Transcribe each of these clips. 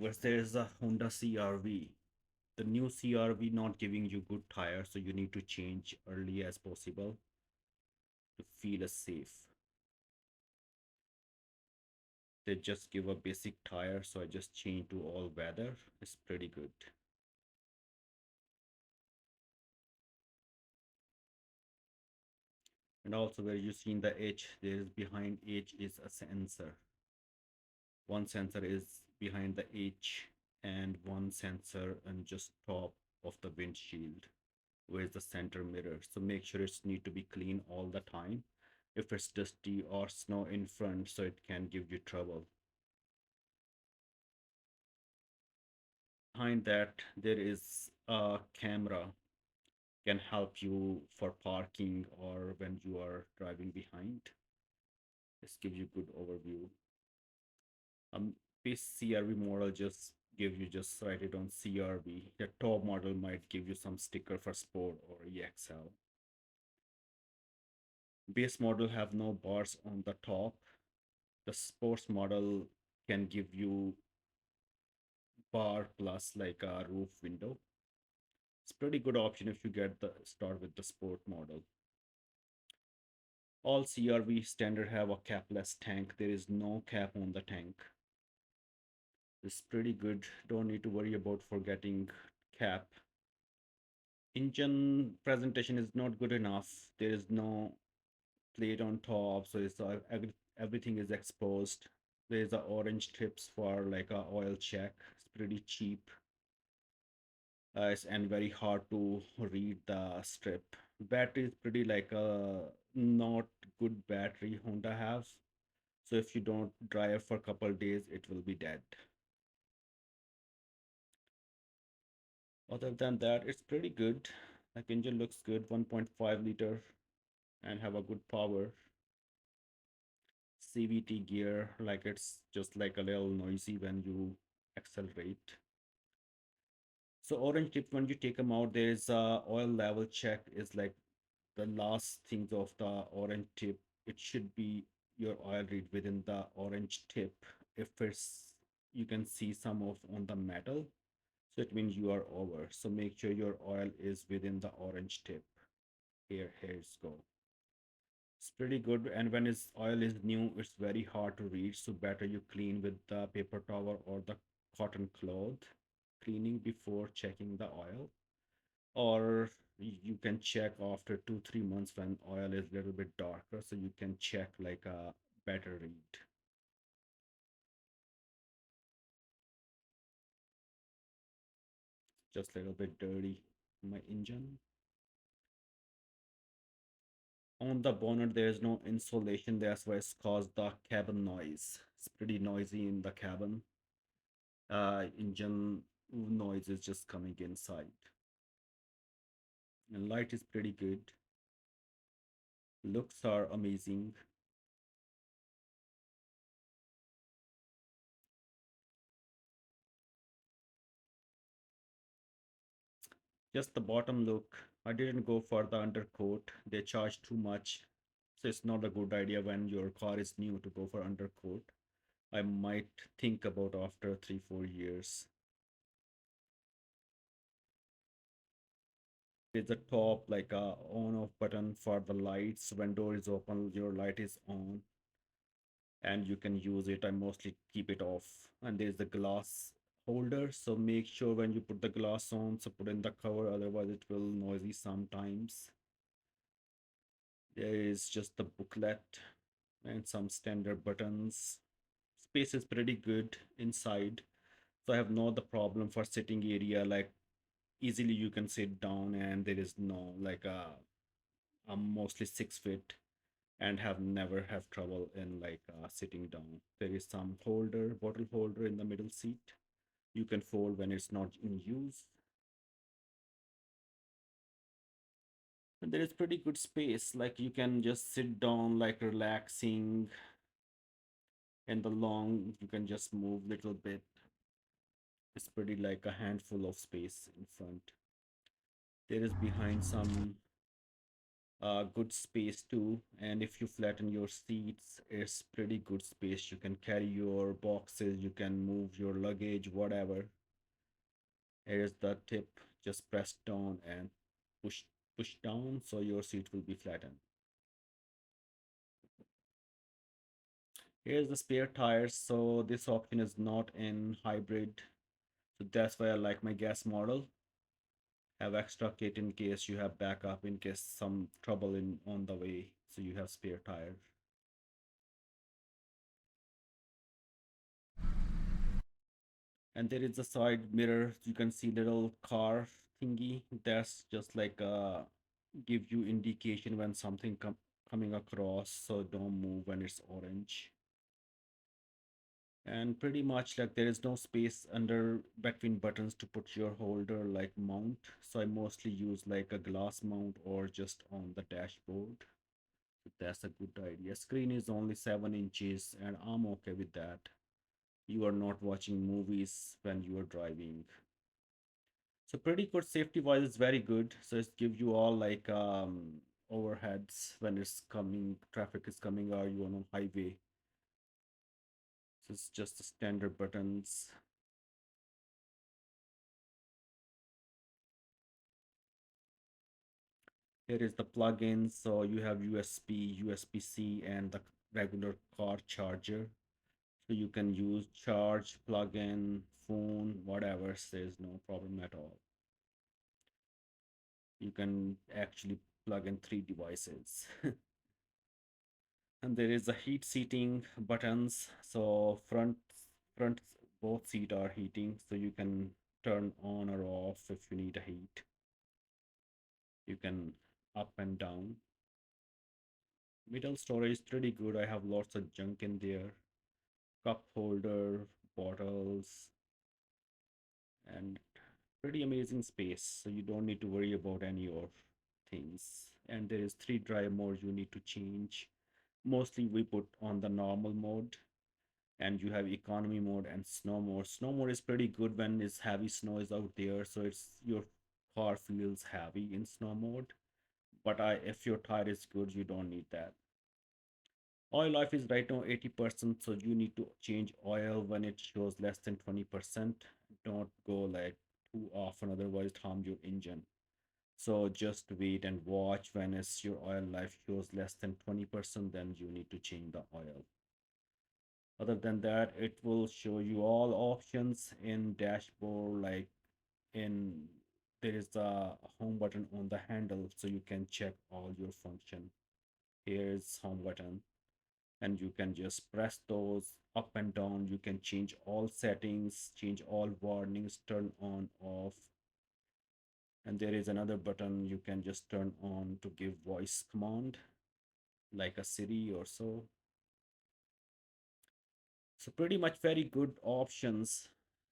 viewers, there is a Honda CRV. The new CRV not giving you good tires, so you need to change early as possible to feel as safe. They just give a basic tire, so I just changed to all weather. It's pretty good. And also where you see in the edge, there is behind edge is a sensor. One sensor is behind the edge and one sensor on just top of the windshield where is the center mirror. So make sure it's need to be clean all the time. If it's dusty or snow in front, so it can give you trouble. Behind that, there is a camera can help you for parking or when you are driving behind. This gives you good overview. Um, this CRV model just give you just write it on CRV. The top model might give you some sticker for Sport or EXL. Base model have no bars on the top. The sports model can give you bar plus like a roof window. It's pretty good option if you get the start with the sport model. All CRV standard have a capless tank. There is no cap on the tank. It's pretty good. Don't need to worry about forgetting cap. Engine presentation is not good enough. There is no plate on top, so it's everything is exposed. There's a orange strips for like a oil check. It's pretty cheap. And very hard to read the strip. Battery is pretty like a not good battery Honda has. So if you don't drive for a couple days, it will be dead. Other than that, it's pretty good. Like engine looks good, 1.5 liter and have a good power. CVT gear, like it's just like a little noisy when you accelerate. So orange tip when you take them out, there is a oil level check is like the last things of the orange tip. It should be your oil read within the orange tip. If it's you can see some of on the metal, so it means you are over. So make sure your oil is within the orange tip. Here's go. It's pretty good, and when its oil is new, it's very hard to read. So better you clean with the paper towel or the cotton cloth cleaning before checking the oil. Or you can check after 2 3 months when oil is a little bit darker, so you can check like a better read. Just a little bit dirty my engine. On the bonnet there is no insulation, that's why it's caused the cabin noise. It's pretty noisy in the cabin. Engine noise is just coming inside. And light is pretty good. Looks are amazing. Just the bottom look. I didn't go for the undercoat. They charge too much. So it's not a good idea when your car is new to go for undercoat. I might think about after 3 4 years. There's a top like a on off button for the lights. When door is open, your light is on and you can use it. I mostly keep it off. And there's the glass holder. So make sure when you put the glass on, so put in the cover, otherwise it will noisy sometimes. There is just the booklet and some standard buttons. Space is pretty good inside. So I have no the problem for sitting area, like easily you can sit down and there is no like I'm mostly 6 feet and have never have trouble in like sitting down. There is some holder, bottle holder in the middle seat. You can fold when it's not in use. And there is pretty good space. Like you can just sit down like relaxing and the long you can just move little bit. It's pretty like a handful of space in front. There is behind some good space too. And if you flatten your seats, it's pretty good space. You can carry your boxes, you can move your luggage, whatever. Here's the tip. Just press down and push push down so your seat will be flattened. Here's the spare tires. So this option is not in hybrid. So that's why I like my gas model. Have extra kit in case you have backup in case some trouble in on the way. So you have spare tire. And there is a side mirror. You can see little car thingy. That's just like give you indication when something coming across. So don't move when it's orange. And pretty much like there is no space under between buttons to put your holder like mount, so I mostly use like a glass mount or just on the dashboard. So that's a good idea. Screen is only 7 inches and I'm okay with that. You are not watching movies when you are driving. So pretty good safety wise, it's very good. So it gives you all like overheads when it's coming, traffic is coming or you are on highway. So it's just the standard buttons. Here is the plugin. So you have USB, USB-C, and the regular car charger. So you can use charge, plug-in, phone, whatever. There's no problem at all. You can actually plug in 3 devices. And there is a heat seating buttons. So front both seat are heating. So you can turn on or off if you need a heat. You can up and down. Middle storage is pretty good. I have lots of junk in there. Cup holder, bottles, and pretty amazing space. So you don't need to worry about any of things. And there is 3 drive modes you need to change. Mostly we put on the normal mode, and you have economy mode and snow mode. Snow mode is pretty good when it's heavy snow is out there, so it's your car feels heavy in snow mode. But if your tire is good, you don't need that. Oil life is right now 80%, so you need to change oil when it shows less than 20%. Don't go like too often, otherwise it harm your engine. So just wait and watch when it's your oil life shows less than 20%, then you need to change the oil. Other than that, it will show you all options in dashboard, like in there is a home button on the handle, so you can check all your function. Here's home button and you can just press those up and down. You can change all settings, change all warnings, turn on, off. And there is another button you can just turn on to give voice command like a Siri or so. So pretty much very good options.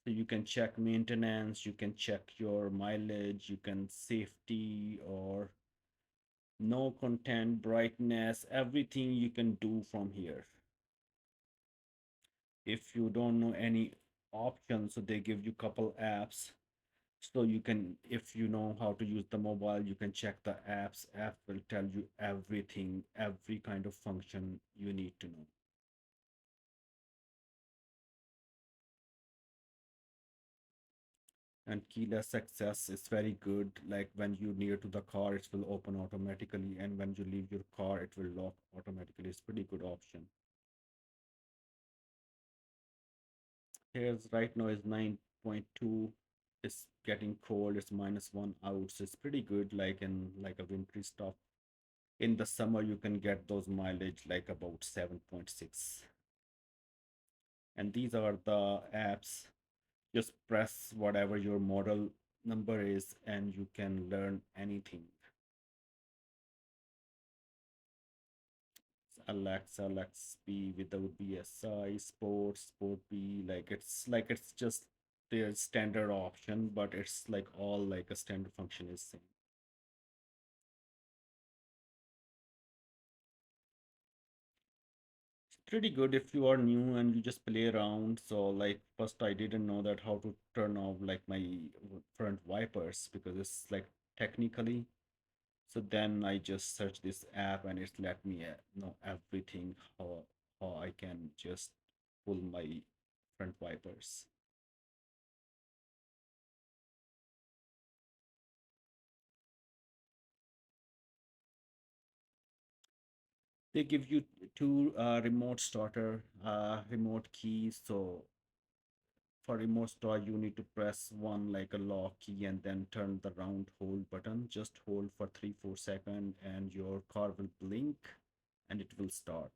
So you can check maintenance, you can check your mileage, you can safety or no content, brightness, everything you can do from here. If you don't know any options, so they give you couple apps, so you can, if you know how to use the mobile, you can check the apps. App will tell you everything, every kind of function you need to know. And keyless access is very good, like when you near to the car it will open automatically, and when you leave your car it will lock automatically. It's pretty good option. Here's right now is 9.2. It's getting cold, it's -1 out, so it's pretty good, like in like a wintry stuff. In the summer you can get those mileage like about 7.6. And these are the apps. Just press whatever your model number is and you can learn anything. Alexa, Alexa B without BSI, Sports, Sport B, like it's just their standard option, but it's like all like a standard function is same. It's pretty good if you are new and you just play around. So like first I didn't know that how to turn off like my front wipers because it's like technically. So then I just search this app and it's let me know everything how I can just pull my front wipers. They give you two remote starter remote keys. So for remote start, you need to press one like a lock key and then turn the round hold button. Just hold for 3 4 seconds and your car will blink and it will start.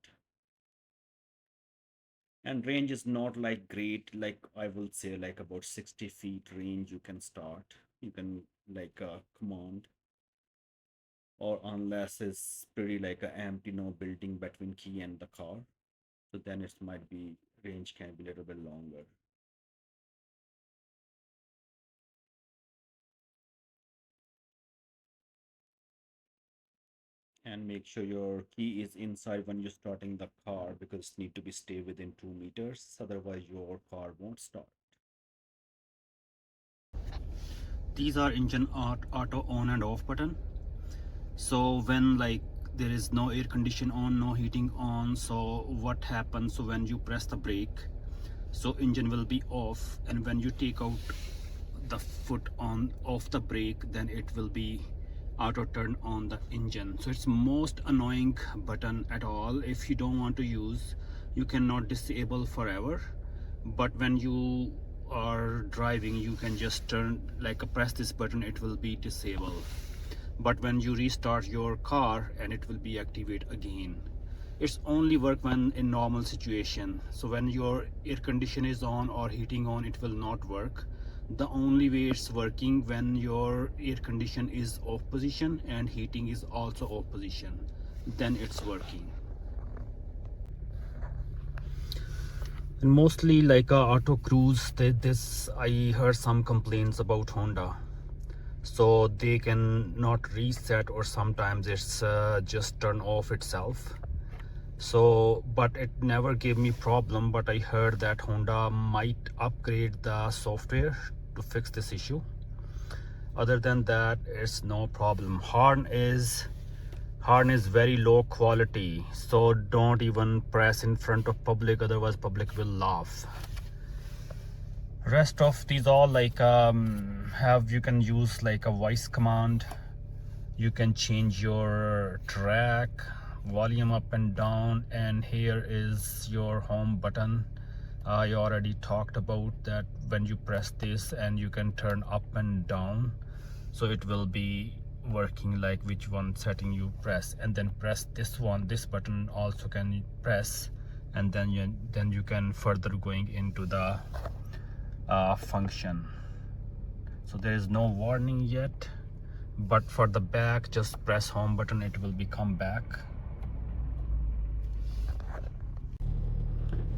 And range is not like great, like I will say like about 60 feet range you can start. You can like command, or unless it's pretty like a empty, no building between key and the car. So then it might be range can be a little bit longer. And make sure your key is inside when you're starting the car because it need to be stay within 2 meters. Otherwise your car won't start. These are engine auto on and off button. So when like there is no air condition on, no heating on, so what happens? So when you press the brake, so engine will be off, and when you take out the foot on off the brake, then it will be auto turn on the engine. So it's most annoying button at all. If you don't want to use, you cannot disable forever, but when you are driving you can just turn like press this button, it will be disabled. But when you restart your car and it will be activate again. It's only work when in normal situation. So when your air condition is on or heating on, it will not work. The only way it's working when your air condition is off position and heating is also off position, then it's working. And mostly like auto cruise, this I heard some complaints about Honda, so they can not reset, or sometimes it's just turn off itself. So but it never gave me problem, but I heard that Honda might upgrade the software to fix this issue. Other than that, it's no problem. Horn is very low quality, so don't even press in front of public, otherwise public will laugh. Rest of these all like have, you can use like a voice command. You can change your track volume up and down, and here is your home button. I already talked about that. When you press this, and you can turn up and down, so it will be working like which one setting you press, and then press this one, this button also can press, and then you can further going into the function. So there is no warning yet, but for the back, just press home button, it will become back.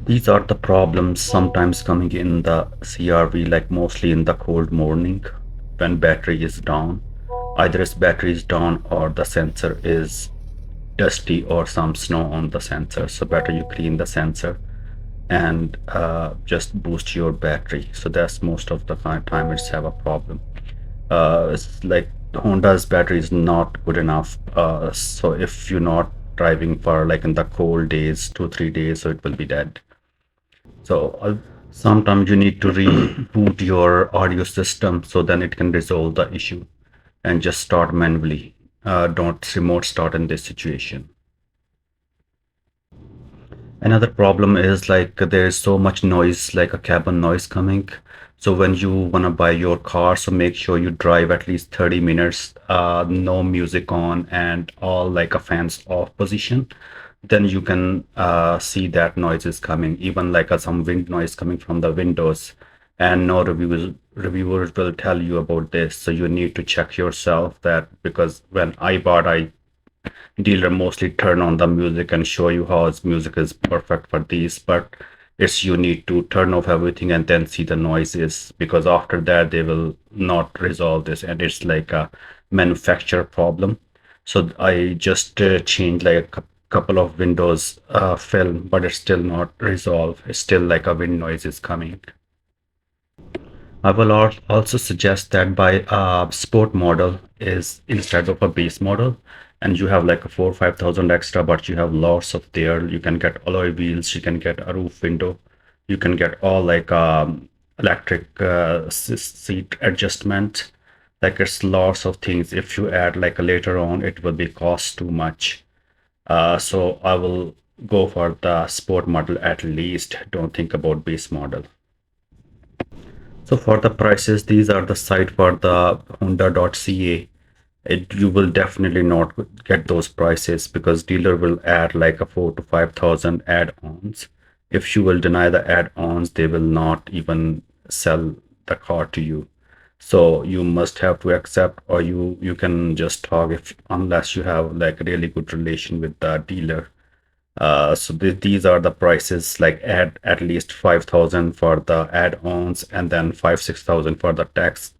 These are the problems sometimes coming in the CRV, like mostly in the cold morning when battery is down. Either its battery is down or the sensor is dusty or some snow on the sensor. So better you clean the sensor and just boost your battery. So that's most of the time it's have a problem. It's like Honda's battery is not good enough. So if you're not driving for like in the cold days, 2 3 days, so it will be dead. So sometimes you need to reboot your audio system, so then it can resolve the issue, and just start manually. Don't remote start in this situation. Another problem is like there is so much noise, like a cabin noise coming. So when you want to buy your car, so make sure you drive at least 30 minutes, no music on and all like a fans off position. Then you can see that noise is coming, even like some wind noise coming from the windows. And no reviewers will tell you about this. So you need to check yourself that, because when I bought, I dealer mostly turn on the music and show you how its music is perfect for these, but it's you need to turn off everything and then see the noises, because after that they will not resolve this, and it's like a manufacturer problem. So I just changed like a couple of windows film, but it's still not resolved. It's still like a wind noise is coming. I will also suggest that buy a sport model is instead of a base model, and you have like a 4 or 5 thousand extra, but you have lots of there. You can get alloy wheels, you can get a roof window, you can get all like electric seat adjustment. Like it's lots of things. If you add like later on, it will be cost too much. So I will go for the sport model at least. Don't think about base model. So for the prices, these are the site for the Honda.ca. You will definitely not get those prices because dealer will add like a 4 to 5 thousand add-ons. If you will deny the add-ons, they will not even sell the car to you. So you must have to accept, or you can just talk if unless you have like a really good relation with the dealer. These are the prices, like add at least 5,000 for the add-ons and then 5 6,000 for the tax.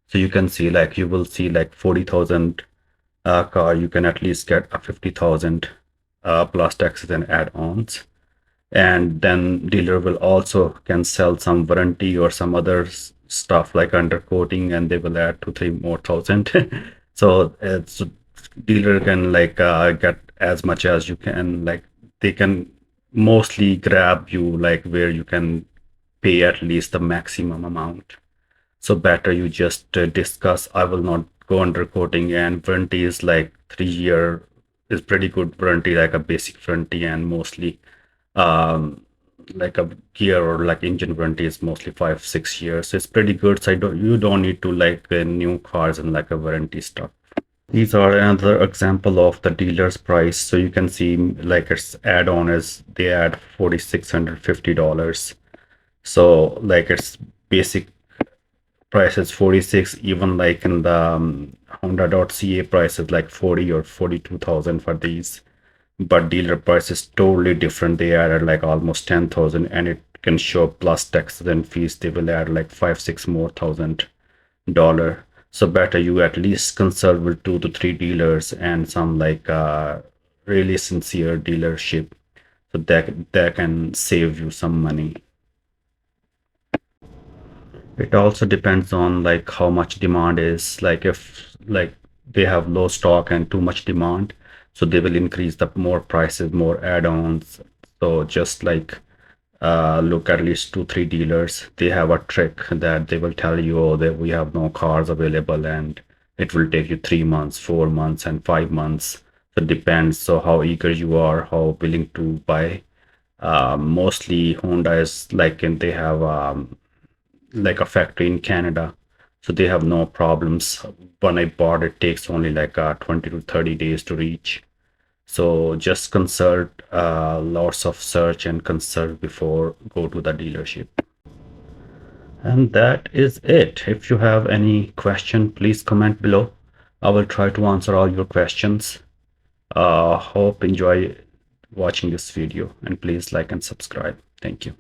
So you can see like you will see like 40,000 car, you can at least get a 50,000 plus taxes and add-ons. And then dealer will also can sell some warranty or some other stuff like undercoating, and they will add 2 3 more thousand. So it's dealer can like get as much as you can, like they can mostly grab you like where you can pay at least the maximum amount. So better you just discuss. I will not go undercoating, and warranty is like 3 year is pretty good warranty, like a basic warranty, and mostly um like a gear or like engine warranty is mostly 5 6 years. So it's pretty good. So you don't need to like new cars and like a warranty stuff. These are another example of the dealer's price. So you can see like its add-on is they add $4,650. So like its basic price is 46, even like in the Honda.ca price is like 40 or 42,000 for these. But dealer price is totally different. They added like almost 10,000, and it can show plus taxes and fees. They will add like 5 6 more thousand dollar. So better you at least consult with 2 to 3 dealers and some like really sincere dealership, so that can save you some money. It also depends on like how much demand is. Like if like they have low stock and too much demand, so they will increase the more prices, more add-ons. So just like look at least 2 3 dealers. They have a trick that they will tell you, oh, that we have no cars available, and it will take you 3 months, 4 months, and 5 months. So it depends. So how eager you are, how willing to buy. Mostly Honda is like, and they have like a factory in Canada, so they have no problems. When I bought it, takes only like 20 to 30 days to reach. So just consult lots of search and consult before go to the dealership. And that is it. If you have any question, please comment below. I will try to answer all your questions. Hope enjoy watching this video, and please like and subscribe. Thank you.